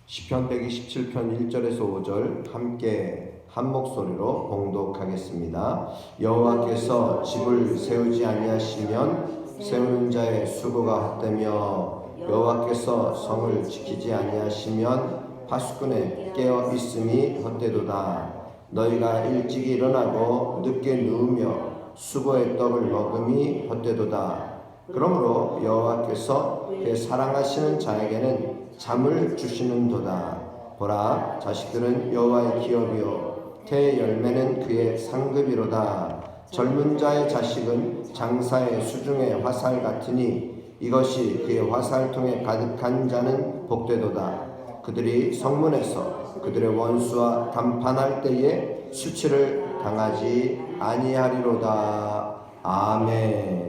시편 127편 1절에서 5절 함께 한 목소리로 봉독하겠습니다. 여호와께서 집을 세우지 아니하시면 세우는 자의 수고가 헛되며 여호와께서 성을 지키지 아니하시면 파수꾼의 깨어 있음이 헛되도다. 너희가 일찍 일어나고 늦게 누우며 수고의 떡을 먹음이 헛되도다. 그러므로 여호와께서 그의 사랑하시는 자에게는 잠을 주시는도다. 보라, 자식들은 여호와의 기업이요 태의 열매는 그의 상급이로다. 젊은 자의 자식은 장사의 수중의 화살 같으니 이것이 그의 화살통에 가득한 자는 복되도다. 그들이 성문에서 그들의 원수와 담판할 때에 수치를 당하지 아니하리로다. 아멘.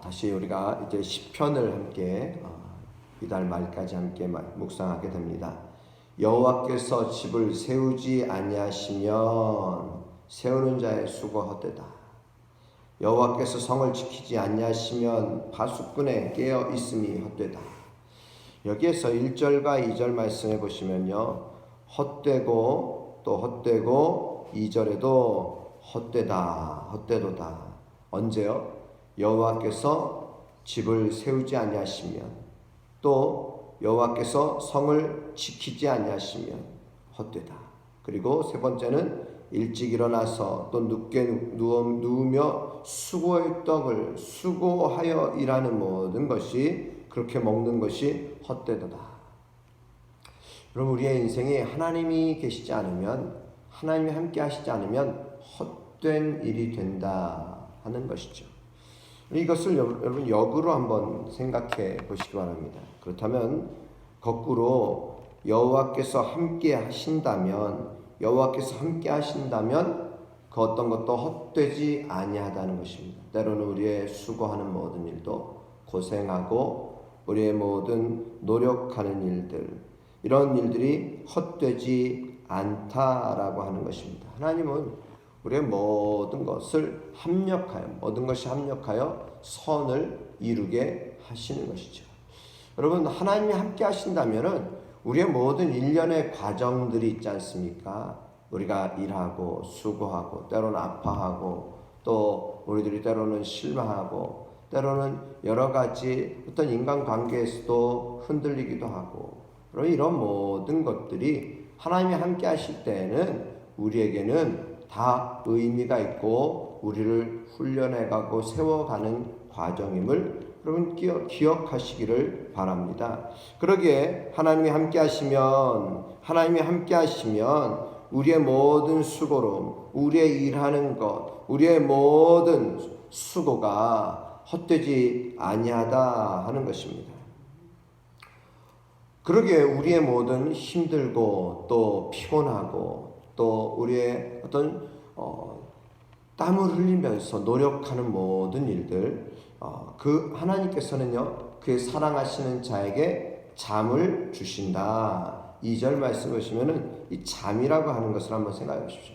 다시 우리가 이제 시편을 함께 이달 말까지 함께 묵상하게 됩니다. 여호와께서 집을 세우지 아니하시면 세우는 자의 수고 헛되다. 여호와께서 성을 지키지 아니하시면 파수꾼의 깨어 있음이 헛되다. 여기에서 1절과 2절 말씀해 보시면요, 헛되고 또 헛되고 2절에도 헛되다, 헛되도다. 언제요? 여호와께서 집을 세우지 아니하시면, 또 여호와께서 성을 지키지 아니하시면 헛되다. 그리고 세 번째는 일찍 일어나서 또 늦게 누우며 수고의 떡을 수고하여 일하는 모든 것이, 그렇게 먹는 것이 헛되도다. 여러분, 우리의 인생이 하나님이 계시지 않으면, 하나님이 함께 하시지 않으면 헛된 일이 된다 하는 것이죠. 이것을 여러분 역으로 한번 생각해 보시기 바랍니다. 그렇다면 거꾸로 여호와께서 함께 하신다면, 그 어떤 것도 헛되지 아니하다는 것입니다. 때로는 우리의 수고하는 모든 일도, 고생하고 우리의 모든 노력하는 일들, 이런 일들이 헛되지 않다라고 하는 것입니다. 하나님은 우리의 모든 것이 합력하여 선을 이루게 하시는 것이죠. 여러분, 하나님이 함께 하신다면은 우리의 모든 일련의 과정들이 있지 않습니까? 우리가 일하고 수고하고 때로는 아파하고, 또 우리들이 때로는 실망하고, 때로는 여러 가지 어떤 인간관계에서도 흔들리기도 하고, 이런 모든 것들이 하나님이 함께 하실 때에는 우리에게는 다 의미가 있고 우리를 훈련해가고 세워가는 과정임을 여러분 기억하시기를 바랍니다. 그러기에 하나님이 함께 하시면 우리의 모든 수고로, 우리의 일하는 것, 우리의 모든 수고가 헛되지 아니하다 하는 것입니다. 그러기에 우리의 모든 힘들고 또 피곤하고 또 우리의 어떤 땀을 흘리면서 노력하는 모든 일들, 그 하나님께서는요, 그의 사랑하시는 자에게 잠을 주신다. 2절 말씀 보시면은 이 잠이라고 하는 것을 한번 생각해 보십시오.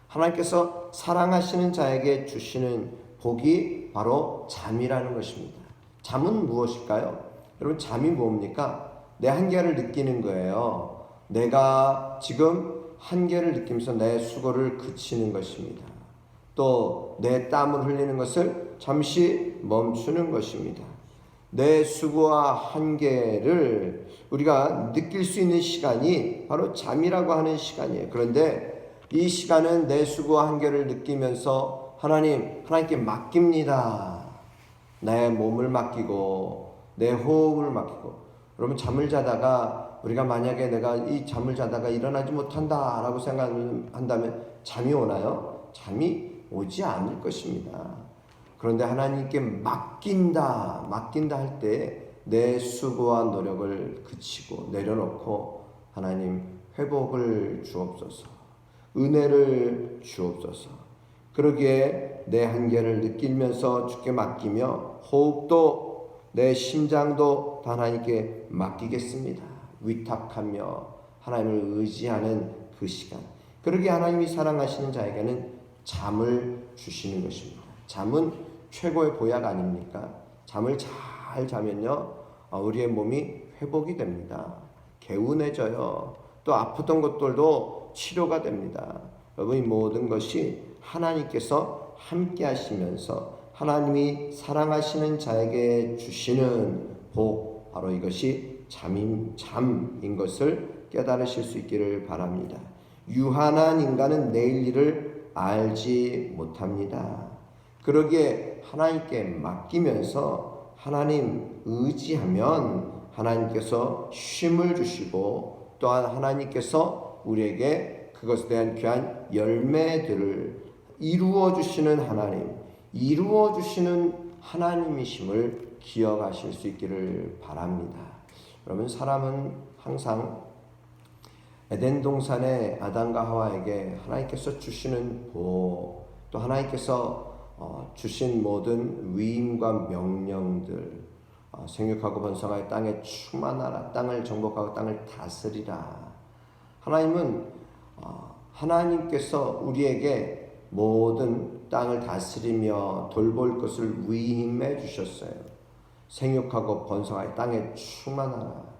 하나님께서 사랑하시는 자에게 주시는 복이 바로 잠이라는 것입니다. 잠은 무엇일까요? 여러분, 잠이 뭡니까? 내 한계를 느끼는 거예요. 내가 지금 한계를 느끼면서 내 수고를 그치는 것입니다. 또 내 땀을 흘리는 것을 잠시 멈추는 것입니다. 내 수고와 한계를 우리가 느낄 수 있는 시간이 바로 잠이라고 하는 시간이에요. 그런데 이 시간은 내 수고와 한계를 느끼면서 하나님께 맡깁니다. 내 몸을 맡기고 내 호흡을 맡기고. 여러분, 잠을 자다가 우리가 만약에 내가 이 잠을 자다가 일어나지 못한다라고 생각한다면 잠이 오나요? 잠이 오지 않을 것입니다. 그런데 하나님께 맡긴다 할 때 내 수고와 노력을 그치고 내려놓고, 하나님 회복을 주옵소서, 은혜를 주옵소서. 그러기에 내 한계를 느끼면서 주께 맡기며, 호흡도 내 심장도 하나님께 맡기겠습니다. 위탁하며 하나님을 의지하는 그 시간, 그러기에 하나님이 사랑하시는 자에게는 잠을 주시는 것입니다. 잠은 최고의 보약 아닙니까? 잠을 잘 자면요, 우리의 몸이 회복이 됩니다. 개운해져요. 또 아프던 것들도 치료가 됩니다. 여러분, 이 모든 것이 하나님께서 함께 하시면서 하나님이 사랑하시는 자에게 주시는 복, 바로 이것이 잠인 것을 깨달으실 수 있기를 바랍니다. 유한한 인간은 내일 일을 알지 못합니다. 그러기에 하나님께 맡기면서 하나님 의지하면 하나님께서 쉼을 주시고 또한 하나님께서 우리에게 그것에 대한 귀한 열매들을 이루어 주시는 하나님이심을 기억하실 수 있기를 바랍니다. 여러분, 사람은 항상 에덴 동산의 아담과 하와에게 하나님께서 주시는 복, 또 하나님께서 주신 모든 위임과 명령들, 생육하고 번성하여 땅에 충만하라, 땅을 정복하고 땅을 다스리라. 하나님께서 우리에게 모든 땅을 다스리며 돌볼 것을 위임해 주셨어요. 생육하고 번성하여 땅에 충만하라.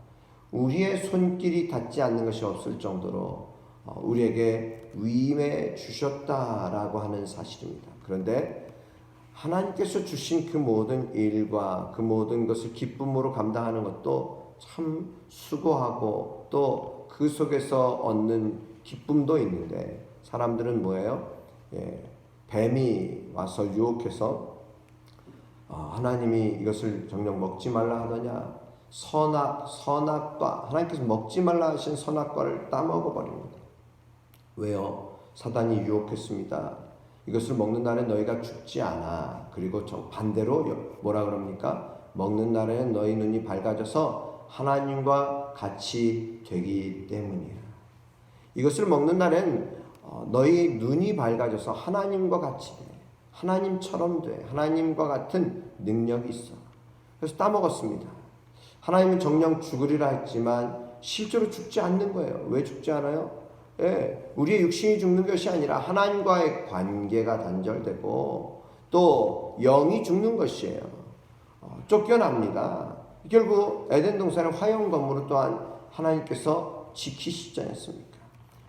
우리의 손길이 닿지 않는 것이 없을 정도로 우리에게 위임해 주셨다라고 하는 사실입니다. 그런데 하나님께서 주신 그 모든 일과 그 모든 것을 기쁨으로 감당하는 것도 참 수고하고 또 그 속에서 얻는 기쁨도 있는데, 사람들은 뭐예요? 뱀이 와서 유혹해서 하나님이 이것을 정녕 먹지 말라 하더냐, 선악과 하나님께서 먹지 말라 하신 선악과를 따먹어 버립니다. 왜요? 사단이 유혹했습니다. 이것을 먹는 날에 너희가 죽지 않아. 그리고 반대로 뭐라 그럽니까? 먹는 날에는 너희 눈이 밝아져서 하나님과 같이 되기 때문이야. 이것을 먹는 날엔 너희 눈이 밝아져서 하나님과 같이 돼. 하나님처럼 돼. 하나님과 같은 능력이 있어. 그래서 따먹었습니다. 하나님은 정녕 죽으리라 했지만 실제로 죽지 않는 거예요. 왜 죽지 않아요? 우리의 육신이 죽는 것이 아니라 하나님과의 관계가 단절되고 또 영이 죽는 것이에요. 쫓겨납니다. 결국 에덴 동산의 화형 건물을 또한 하나님께서 지키시지 않습니까?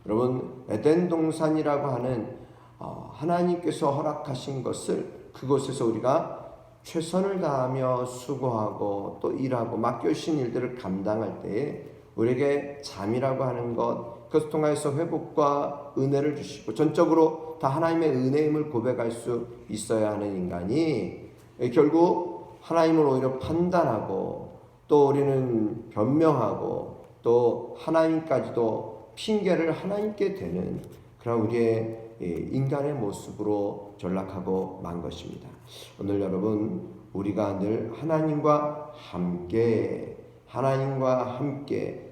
여러분, 에덴 동산이라고 하는 하나님께서 허락하신 것을 그곳에서 우리가 최선을 다하며 수고하고 또 일하고 맡겨주신 일들을 감당할 때에 우리에게 잠이라고 하는 것, 그것을 통해서 회복과 은혜를 주시고 전적으로 다 하나님의 은혜임을 고백할 수 있어야 하는 인간이 결국 하나님을 오히려 판단하고 또 우리는 변명하고 또 하나님까지도 핑계를 하나님께 대는 그런 우리의 인간의 모습으로 전락하고 만 것입니다. 오늘 여러분, 우리가 늘 하나님과 함께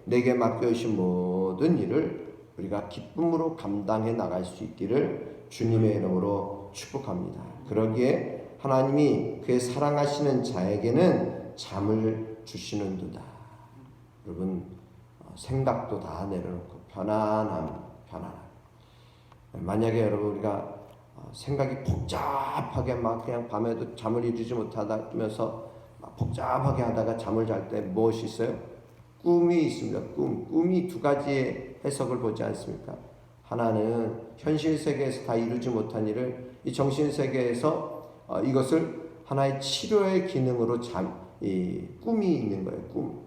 내게 맡겨주신 모든 일을 우리가 기쁨으로 감당해 나갈 수 있기를 주님의 이름으로 축복합니다. 그러기에 하나님이 그의 사랑하시는 자에게는 잠을 주시는도다. 여러분, 생각도 다 내려놓고 편안함. 만약에 여러분 우리가 생각이 복잡하게 막 그냥 밤에도 잠을 이루지 못하면서 복잡하게 하다가 잠을 잘 때 무엇이 있어요? 꿈이 있습니다. 꿈이 두 가지의 해석을 보지 않습니까? 하나는 현실 세계에서 다 이루지 못한 일을 이 정신 세계에서 이것을 하나의 치료의 기능으로 꿈이 있는 거예요. 꿈.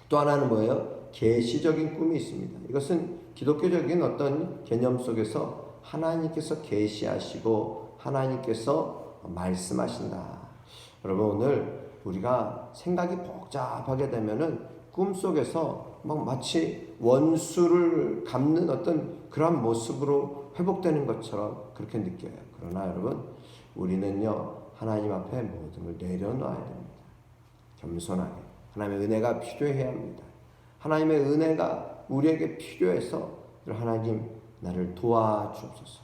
또 하나는 뭐예요? 계시적인 꿈이 있습니다. 이것은 기독교적인 어떤 개념 속에서 하나님께서 계시하시고 하나님께서 말씀하신다. 여러분, 오늘 우리가 생각이 복잡하게 되면은 꿈속에서 마치 원수를 갚는 어떤 그런 모습으로 회복되는 것처럼 그렇게 느껴요. 그러나 여러분, 우리는요, 하나님 앞에 모든 걸 내려놔야 됩니다. 겸손하게. 하나님의 은혜가 필요해야 합니다. 하나님의 은혜가 우리에게 필요해서 하나님 나를 도와주옵소서.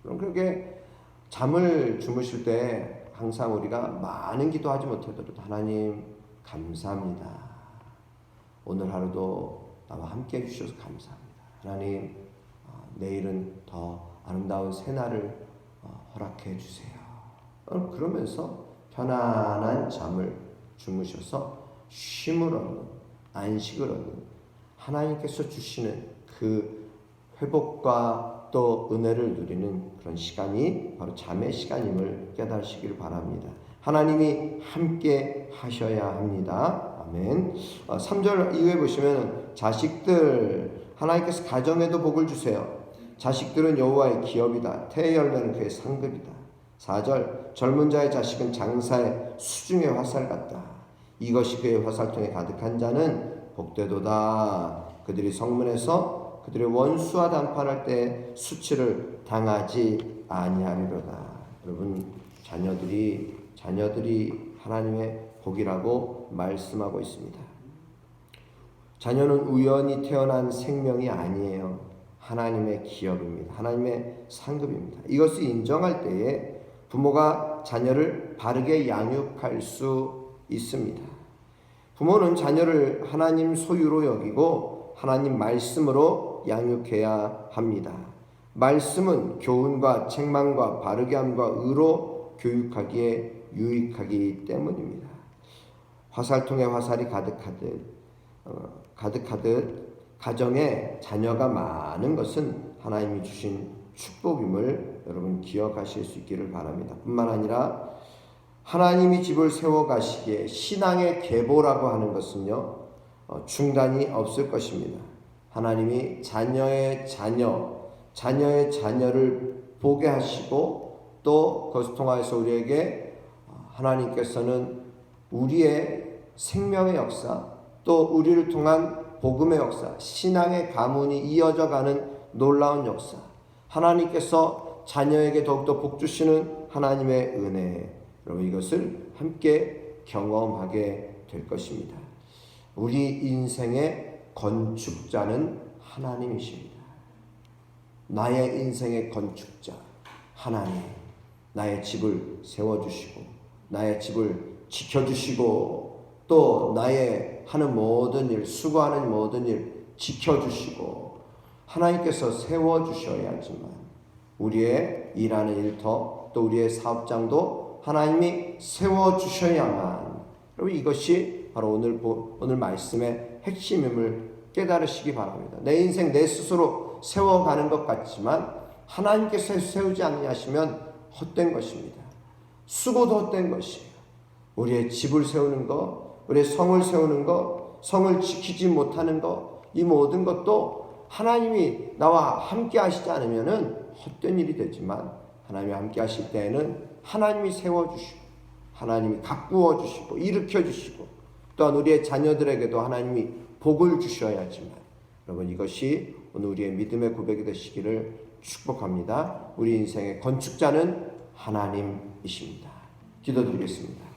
그럼 그렇게 잠을 주무실 때 항상 우리가 많은 기도하지 못해도 하나님 감사합니다. 오늘 하루도 나와 함께 해주셔서 감사합니다. 하나님, 내일은 더 아름다운 새날을 허락해 주세요. 그러면서 편안한 잠을 주무셔서 쉼을 얻는, 안식을 얻는 하나님께서 주시는 그 회복과 또 은혜를 누리는 그런 시간이 바로 잠의 시간임을 깨달으시기를 바랍니다. 하나님이 함께 하셔야 합니다. 아멘. 3절 이후에 보시면 자식들, 하나님께서 가정에도 복을 주세요. 자식들은 여호와의 기업이다. 태의 열매는 그의 상급이다. 4절 젊은 자의 자식은 장사의 수중의 화살 같다. 이것이 그의 화살통에 가득한 자는 복되도다. 그들이 성문에서 그들의 원수와談판할 때 수치를 당하지 아니하리로다. 여러분, 자녀들이 하나님의 복이라고 말씀하고 있습니다. 자녀는 우연히 태어난 생명이 아니에요. 하나님의 기업입니다. 하나님의 상급입니다. 이것을 인정할 때에 부모가 자녀를 바르게 양육할 수 있습니다. 부모는 자녀를 하나님 소유로 여기고 하나님 말씀으로 양육해야 합니다. 말씀은 교훈과 책망과 바르게 함과 의로 교육하기에 유익하기 때문입니다. 화살통에 화살이 가득하듯 가정에 자녀가 많은 것은 하나님이 주신 축복임을 여러분 기억하실 수 있기를 바랍니다. 뿐만 아니라 하나님이 집을 세워가시기에 신앙의 계보라고 하는 것은요, 중단이 없을 것입니다. 하나님이 자녀의 자녀를 보게 하시고 또 그것을 통하여서 우리에게 하나님께서는 우리의 생명의 역사, 또 우리를 통한 복음의 역사, 신앙의 가문이 이어져 가는 놀라운 역사, 하나님께서 자녀에게 더욱더 복 주시는 하나님의 은혜, 여러분 이것을 함께 경험하게 될 것입니다. 우리 인생의 건축자는 하나님이십니다. 나의 인생의 건축자 하나님, 나의 집을 세워주시고 나의 집을 지켜주시고 또 나의 하는 모든 일, 수고하는 모든 일 지켜주시고 하나님께서 세워주셔야지만 우리의 일하는 일터 또 우리의 사업장도 하나님이 세워주셔야만, 여러분 이것이 바로 오늘 말씀의 핵심임을 깨달으시기 바랍니다. 내 인생 내 스스로 세워가는 것 같지만 하나님께서 세우지 않으시면 헛된 것입니다. 수고도 헛된 것이에요. 우리의 집을 세우는 것, 우리의 성을 세우는 것, 성을 지키지 못하는 것, 이 모든 것도 하나님이 나와 함께 하시지 않으면 헛된 일이 되지만 하나님이 함께 하실 때에는 하나님이 세워주시고 하나님이 가꾸어 주시고 일으켜 주시고 또한 우리의 자녀들에게도 하나님이 복을 주셔야지만, 여러분 이것이 오늘 우리의 믿음의 고백이 되시기를 축복합니다. 우리 인생의 건축자는 하나님이십니다. 기도드리겠습니다.